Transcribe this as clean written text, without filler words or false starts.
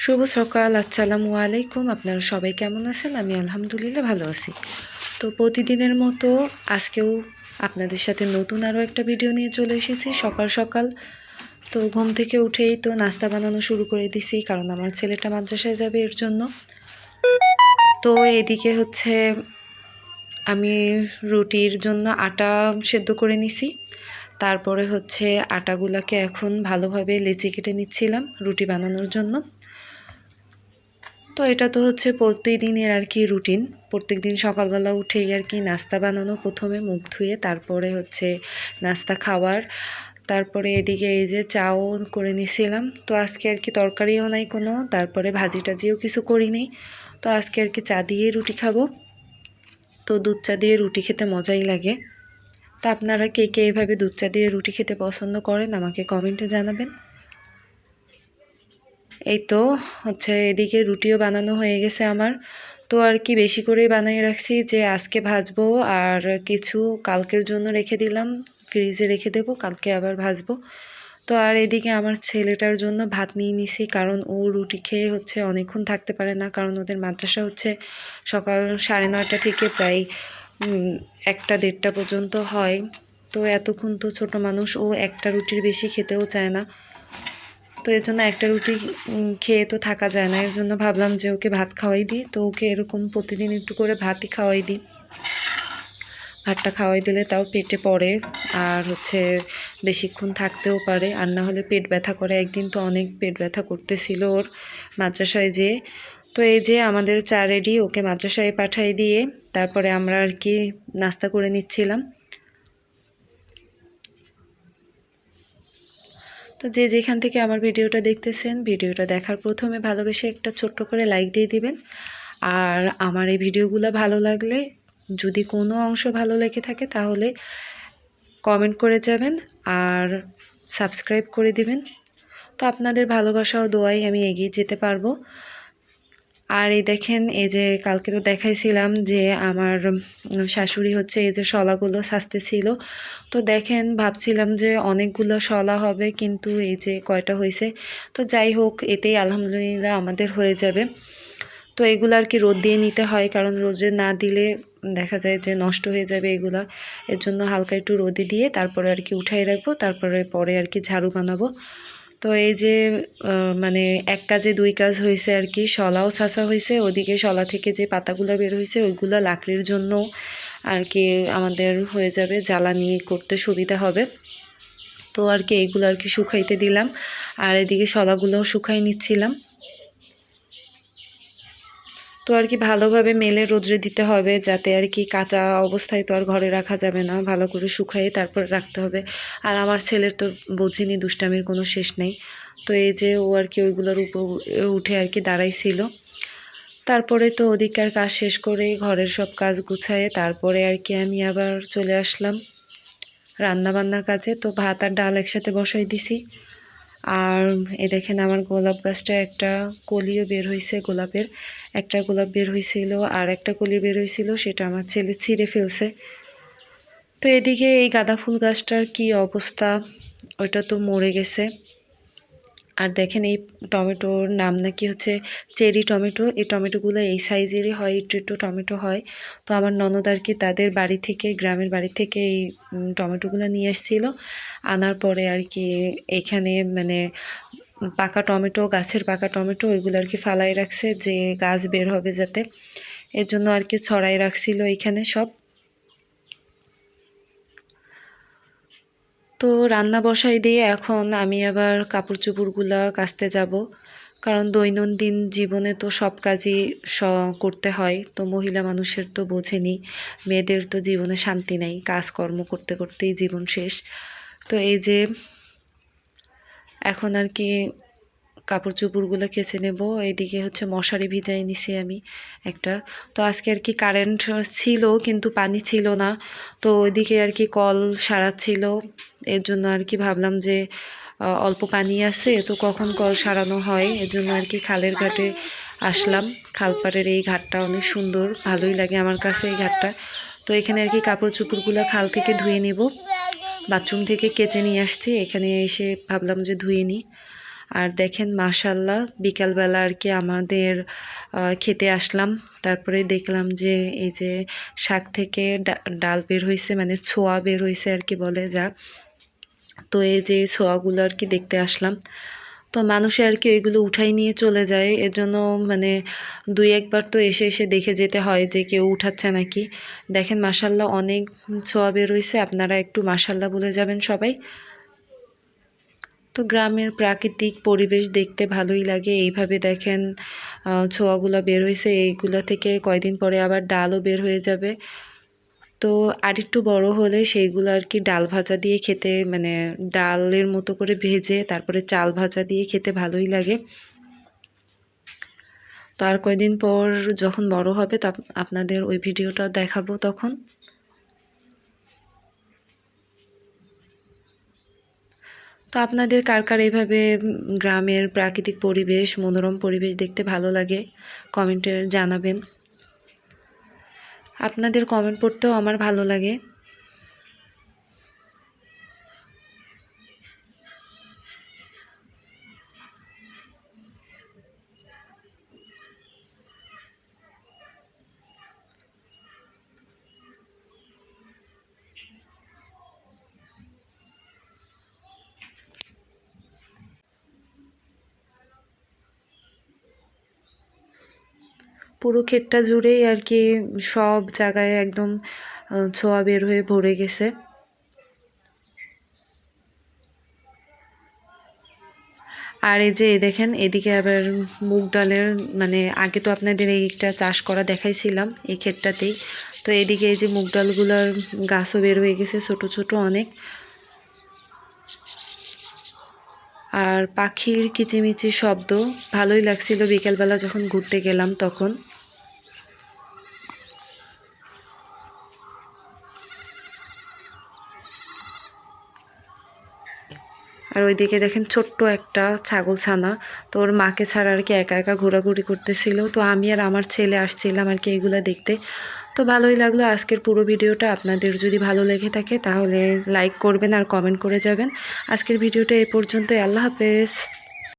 শুভ সকাল, আসসালামু আলাইকুম। আপনারা সবাই কেমন আছেন? আমি আলহামদুলিল্লাহ ভালো আছি। তো প্রতিদিনের মতো আজকেও আপনাদের সাথে নতুন আরও একটা ভিডিও নিয়ে চলে এসেছি সকাল সকাল। তো ঘুম থেকে উঠেই তো নাস্তা বানানো শুরু করে দিছি, কারণ আমার ছেলেটা মাদ্রাসায় যাবে এর জন্য। তো এদিকে হচ্ছে আমি রুটির জন্য আটা সেদ্ধ করে নিছি। তারপরে হচ্ছে আটাগুলাকে এখন ভালোভাবে লেচি কেটে নিচ্ছিলাম রুটি বানানোর জন্য। তো এটা তো হচ্ছে প্রতিদিনের আর কি রুটিন। প্রত্যেকদিন সকালবেলা উঠেই আর কি নাস্তা বানানো, প্রথমে মুখ ধুয়ে তারপরে হচ্ছে নাস্তা খাওয়ার। তারপরে এদিকে এই যে চাও করে নিছিলাম। তো আজকে আর কি তরকারিও নাই কোনো, তারপরে ভাজি টাজিও কিছু করিনি। তো আজকে আর কি চা দিয়ে রুটি খাবো। তো দুধ চা দিয়ে রুটি খেতে মজাই লাগে। তা আপনারা কে কে এভাবে দুধ চা দিয়ে রুটি খেতে পছন্দ করেন আমাকে কমেন্টে জানাবেন। এই তো হচ্ছে এদিকে রুটিও বানানো হয়ে গেছে আমার। তো আর কি বেশি করেই বানিয়ে রাখছি যে আজকে ভাজবো, আর কিছু কালকের জন্য রেখে দিলাম, ফ্রিজে রেখে দেবো, কালকে আবার ভাজবো। তো আর এদিকে আমার ছেলেটার জন্য ভাত নিয়ে নিছি, কারণ ও রুটি খেয়ে হচ্ছে অনেকক্ষণ থাকতে পারে না, কারণ ওদের মাদ্রাসা হচ্ছে সকাল 9:30 থেকে প্রায় 1টা-1:30 পর্যন্ত হয়। তো এতক্ষণ তো ছোট মানুষ, ও একটা রুটির বেশি খেতেও চায় না। তো এর জন্য একটা রুটি খেয়ে তো থাকা যায় না, এর জন্য ভাবলাম যে ওকে ভাত খাওয়াই দিই। তো ওকে এরকম প্রতিদিন একটু করে ভাতই খাওয়াই দিই। ভাতটা খাওয়াই দিলে তাও পেটে পড়ে, আর হচ্ছে বেশিক্ষণ থাকতেও পারে, আর না হলে পেট ব্যথা করে। একদিন তো অনেক পেট ব্যথা করতেছিল ওর মাদ্রাসায় যেয়ে। তো এই যে আমাদের চা রেডি, ওকে মাদ্রাসায় পাঠিয়ে দিয়ে তারপরে আমরা আর কি নাস্তা করে নিচ্ছিলাম। তো যে যেখান থেকে আমার ভিডিওটা দেখতেছেন, ভিডিওটা দেখার প্রথমে ভালোবেসে একটা ছোট্ট করে লাইক দিয়ে দিবেন। আর আমার এই ভিডিওগুলো ভালো লাগলে, যদি কোনো অংশ ভালো লেগে থাকে তাহলে কমেন্ট করে যাবেন আর সাবস্ক্রাইব করে দিবেন। তো আপনাদের ভালোবাসা ও দোয়াই আমি এগিয়ে যেতে পারবো। আর এই দেখেন, এই যে কালকে তো দেখাইছিলাম যে আমার শাশুড়ি হচ্ছে এই যে শলাগুলো সাজতে ছিল। তো দেখেন, ভাবছিলাম যে অনেকগুলো শলা হবে, কিন্তু এই যে কয়টা হয়েছে। তো যাই হোক, এতেই আলহামদুলিল্লাহ আমাদের হয়ে যাবে। তো এগুলো আর কি রোদ দিয়ে নিতে হয়, কারণ রোদে না দিলে দেখা যায় যে নষ্ট হয়ে যাবে এগুলা। এর জন্য হালকা একটু রোদে দিয়ে তারপরে আর কি উঠাই রাখবো, তারপরে পরে আর কি ঝাড়ু বানাবো। তো এই যে মানে এক কাজে দুই কাজ হয়েছে আর কি, শলাও ছাঁচা হয়েছে, ওদিকে শলা থেকে যে পাতাগুলো বের হয়েছে ওইগুলো লাকড়ির জন্য আর কি আমাদের হয়ে যাবে, জ্বালানি করতে সুবিধা হবে। তো আর কি এইগুলো আর কি শুকাইতে দিলাম, আর এদিকে শলাগুলোও শুকাই নিচ্ছিলাম। তো আর কি ভালোভাবে মেলে রোদ্রে দিতে হবে, যাতে আর কি কাঁচা অবস্থায় তো আর ঘরে রাখা যাবে না, ভালো করে শুকাইয়ে তারপর রাখতে হবে। আর আমার ছেলের তো বোঝেনি, দুষ্টামির কোনো শেষ নেই। তো এই যে ও আর কি ওইগুলোর উপর উঠে আর কি দাঁড়াইছিল। তারপরে তো ওদিককার কাজ শেষ করে ঘরের সব কাজ গুছায়ে তারপরে আর কি আমি আবার চলে আসলাম রান্না বান্নার কাজে। তো ভাত আর ডাল একসাথে বসাই দিছি। আর এই দেখেন, আমার গোলাপ গাছটা একটা কলিও বের হয়েছে, গোলাপের একটা গোলাপ বের হয়েছিল, আর একটা কলি বের হয়েছিল, সেটা আমার ছেলে ছিঁড়ে ফেলছে। তো এদিকে এই গাঁদা ফুল গাছটার কি অবস্থা, ওইটা তো মরে গেছে। আর দেখেন, এই টমেটোর নাম নাকি হচ্ছে চেরি টমেটো। এই টমেটোগুলো এই সাইজেরই হয়, একটু একটু টমেটো হয়। তো আমার ননদ আর কি তাদের বাড়ি থেকে, গ্রামের বাড়ি থেকে এই টমেটোগুলো নিয়ে এসেছিলো। আনার পরে আর কি এখানে মানে পাকা টমেটো, গাছের পাকা টমেটো, ওইগুলো আর কি ফালাই রাখছে যে গাছ বের হবে যাতে, এর জন্য আর কি ছড়াই রাখছিল এখানে সব। তো রান্না বসাই দিয়ে এখন আমি আবার কাপড় চোপড়গুলো কাচতে যাব, কারণ দৈনন্দিন জীবনে তো সব কাজই করতে হয়। তো মহিলা মানুষের তো বোঝেনি, মেয়েদের তো জীবনে শান্তি নেই, কাজকর্ম করতে করতেই জীবন শেষ। তো এই যে এখন আর কি কাপড় চোপড়গুলো কেচে নেব। এইদিকে হচ্ছে মশারি ভিজাই নিছি আমি একটা। তো আজকে আর কি কারেন্ট ছিল কিন্তু পানি ছিল না, তো ওইদিকে আর কি কল সারাচ্ছিল। এর জন্য আর কি ভাবলাম যে অল্প পানি আছে, তো কখন কল সারানো হয়, এর জন্য আর কি খালের ঘাটে আসলাম। খালপাড়ের এই ঘাটটা অনেক সুন্দর, ভালোই লাগে আমার কাছে এই ঘাটটা। তো এখানে আর কি কাপড় চোপড়গুলো খাল থেকে ধুয়ে নিব, বাথরুম থেকে কেচে নিয়ে আসছি, এখানে এসে ভাবলাম যে ধুয়ে নিই। আর দেখেন মাশাআল্লাহ বিকালবেলা আর কি আমাদের খেতে আসলাম। তারপরে দেখলাম যে এই যে শাক থেকে ডাল বের হয়েছে, মানে ছোয়া বের হয়েছে আর কি বলে যা। তো এই যে ছোয়াগুলো আর কি দেখতে আসলাম। তো মানুষে আর কি এগুলো উঠাই নিয়ে চলে যায়, এর জন্য মানে 2-1 বার তো এসে এসে দেখে যেতে হয় যে কেউ উঠাচ্ছে নাকি। দেখেন মাশাআল্লাহ অনেক ছোয়া বের হয়েছে, আপনারা একটু মাশাআল্লাহ বলে যাবেন সবাই। তো গ্রামের প্রাকৃতিক পরিবেশ দেখতে ভালোই লাগে। এইভাবে দেখেন ছোয়াগুলো বের হয়েছে, এইগুলো থেকে কয়দিন পরে আবার ডালও বের হয়ে যাবে। তো আরেকটু বড় হলে সেইগুলো আর কি ডাল ভাজা দিয়ে খেতে, মানে ডালের মতো করে ভেজে তারপরে চাল ভাজা দিয়ে খেতে ভালোই লাগে। তো আর কয়দিন পর যখন বড় হবে তো আপনাদের ওই ভিডিওটা দেখাবো তখন। তো আপনাদের কার কার এইভাবে গ্রামের প্রাকৃতিক পরিবেশ, মনোরম পরিবেশ দেখতে ভালো লাগে কমেন্টে জানাবেন। আপনাদের কমেন্ট পড়তেও আমার ভালো লাগে। পুরো ক্ষেতটা জুড়েই আর কি সব জায়গায় একদম ছোয়া বের হয়ে ভরে গেছে। আর এই যে দেখেন এদিকে আবার মুগ ডালের, মানে আগে তো আপনাদের এইটা চাষ করা দেখাইছিলাম এই ক্ষেতটাতেই। তো এদিকে এই যে মুগ ডালগুলোর গাছও বের হয়ে গেছে ছোট ছোট অনেক। আর পাখির কিচিমিচি শব্দ ভালোই লাগছিল বিকেলবেলা যখন ঘুরতে গেলাম তখন। আর ওইদিকে দেখেন ছোট্ট একটা ছাগল ছানা, তো ওর মাকে ছাড়া আর কি একা একা ঘোরাঘুরি করতেছিল। তো আমি আর আমার ছেলে আসছিলাম আর কি এগুলো দেখতে। তো ভালোই লাগলো আজকের পুরো ভিডিওটা। আপনাদের যদি ভালো লেগে থাকে তাহলে লাইক করবেন আর কমেন্ট করে যাবেন। আজকের ভিডিওটা এই পর্যন্তই। আল্লাহ হাফেজ।